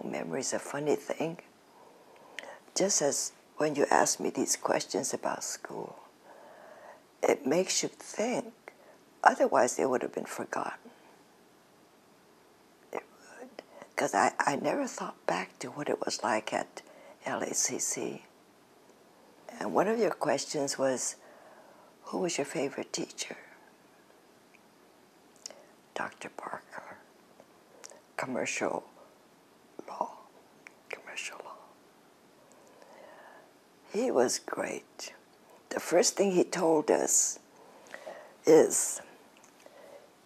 memory's a funny thing. Just as when you ask me these questions about school, it makes you think. Otherwise, they would have been forgotten. It would. Because I never thought back to what it was like at LACC. And one of your questions was, who was your favorite teacher? Dr. Parker, commercial law. He was great. The first thing he told us is,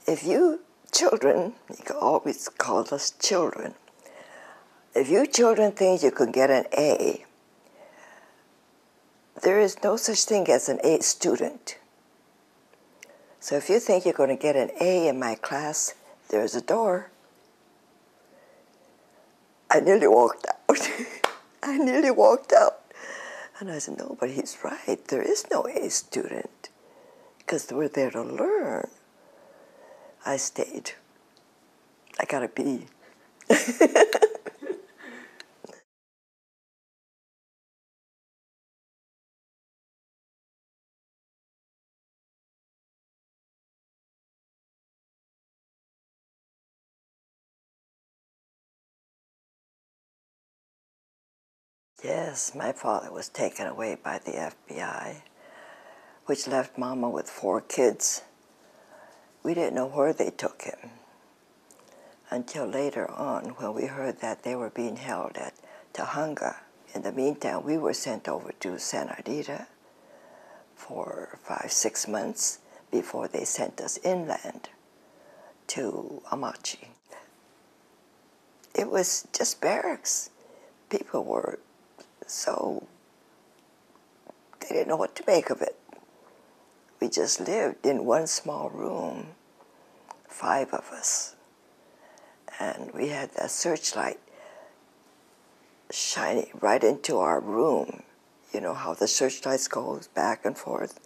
if you children, he always called us children, if you children think you can get an A, there is no such thing as an A student. So if you think you're going to get an A in my class, there's a door. I nearly walked out. And I said, no, but he's right. There is no A student because we're there to learn. I stayed. I got a B. Yes, my father was taken away by the FBI, which left Mama with 4 kids. We didn't know where they took him until later on when we heard that they were being held at Tahunga. In the meantime, we were sent over to Santa Anita for 5-6 months before they sent us inland to Amachi. It was just barracks. People were so, they didn't know what to make of it. We just lived in one small room, 5 of us. And we had that searchlight shining right into our room. You know how the searchlights goes back and forth?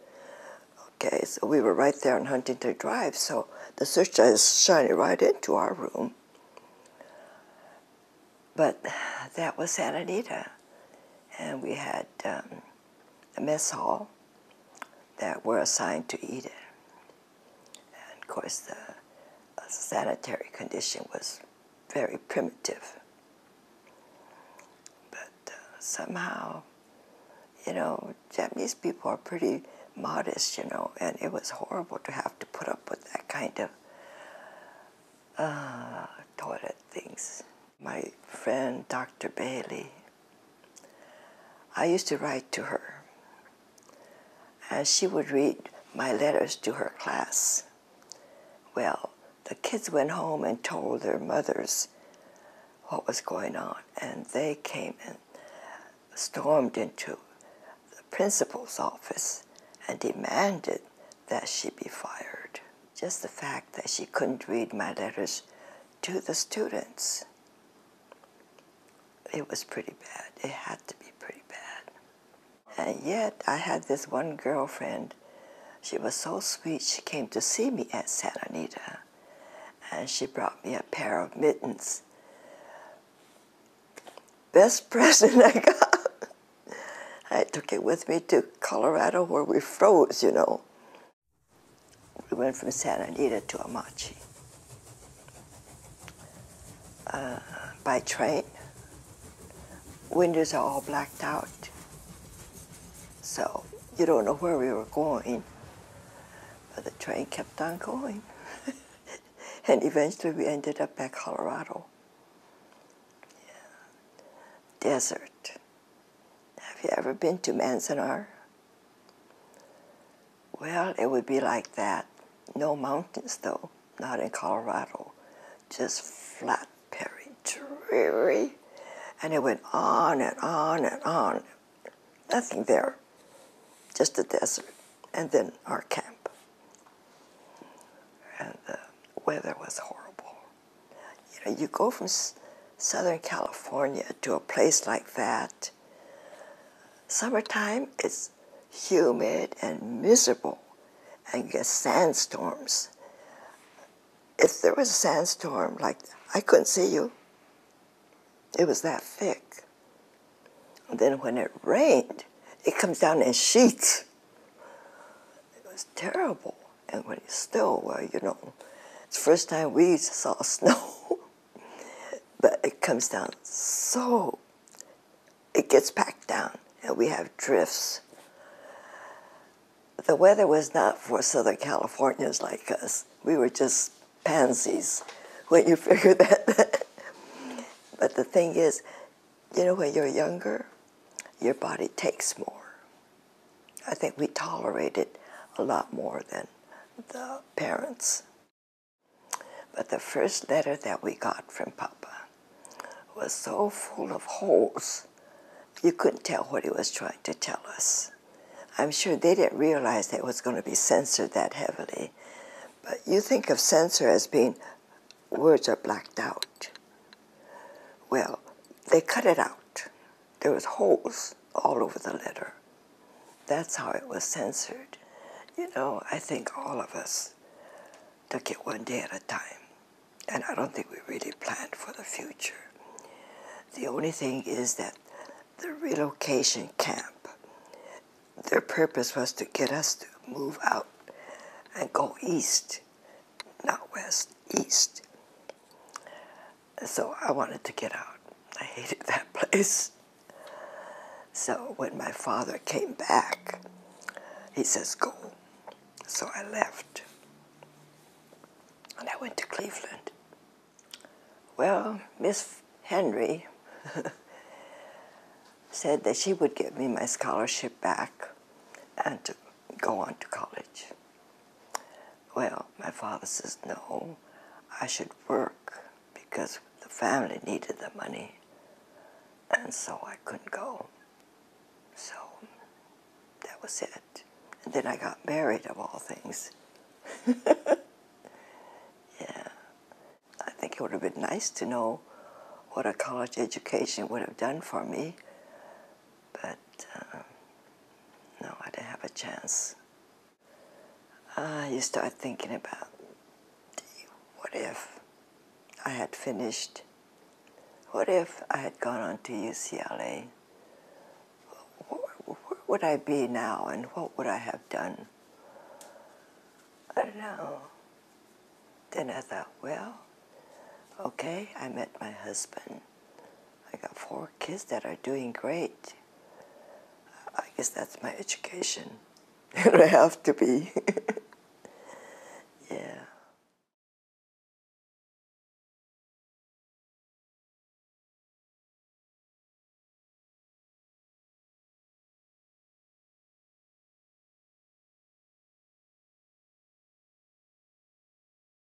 Okay, so we were right there on Huntington Drive, so the searchlight is shining right into our room. But that was Santa Anita. And we had a mess hall that we're assigned to eat in. And of course, the sanitary condition was very primitive. But somehow, Japanese people are pretty modest, and it was horrible to have to put up with that kind of toilet things. My friend, Dr. Bailey, I used to write to her, and she would read my letters to her class. Well, the kids went home and told their mothers what was going on, and they came and stormed into the principal's office and demanded that she be fired. Just the fact that she couldn't read my letters to the students. It was pretty bad. It had to be pretty bad. And yet, I had this one girlfriend. She was so sweet. She came to see me at Santa Anita, and she brought me a pair of mittens. Best present I got. I took it with me to Colorado where we froze, We went from Santa Anita to Amachi. By train. Windows are all blacked out. So you don't know where we were going. But the train kept on going. And eventually we ended up at Colorado. Yeah. Desert. Have you ever been to Manzanar? Well, it would be like that. No mountains, though. Not in Colorado. Just flat, very dreary. And it went on and on and on. Nothing there. Just the desert. And then our camp. And the weather was horrible. You go from Southern California to a place like that. Summertime, it's humid and miserable, and you get sandstorms. If there was a sandstorm, I couldn't see you. It was that thick. And then when it rained, it comes down in sheets. It was terrible. And when it snowed, well, you know, it's the first time we saw snow. But it comes down so, it gets packed down, and we have drifts. The weather was not for Southern Californians like us. We were just pansies when you figure that. But the thing is, you know, when you're younger, your body takes more. I think we tolerated a lot more than the parents. But the first letter that we got from Papa was so full of holes, you couldn't tell what he was trying to tell us. I'm sure they didn't realize that it was going to be censored that heavily. But you think of censor as being words are blacked out. Well, they cut it out. There was holes all over the letter. That's how it was censored. You know, I think all of us took it one day at a time. And I don't think we really planned for the future. The only thing is that the relocation camp, their purpose was to get us to move out and go east, not west, east. So I wanted to get out. I hated that place. So when my father came back, he says, go. So I left. And I went to Cleveland. Well, Miss Henry said that she would give me my scholarship back and to go on to college. Well, my father says, no, I should work because the family needed the money. And so I couldn't go. So that was it. And then I got married, of all things. Yeah. I think it would have been nice to know what a college education would have done for me. But no, I didn't have a chance. You start thinking about, what if I had finished? What if I had gone on to UCLA? Where would I be now, and what would I have done? I don't know. Then I thought, well, okay, I met my husband. I got 4 kids that are doing great. I guess that's my education. It would have to be.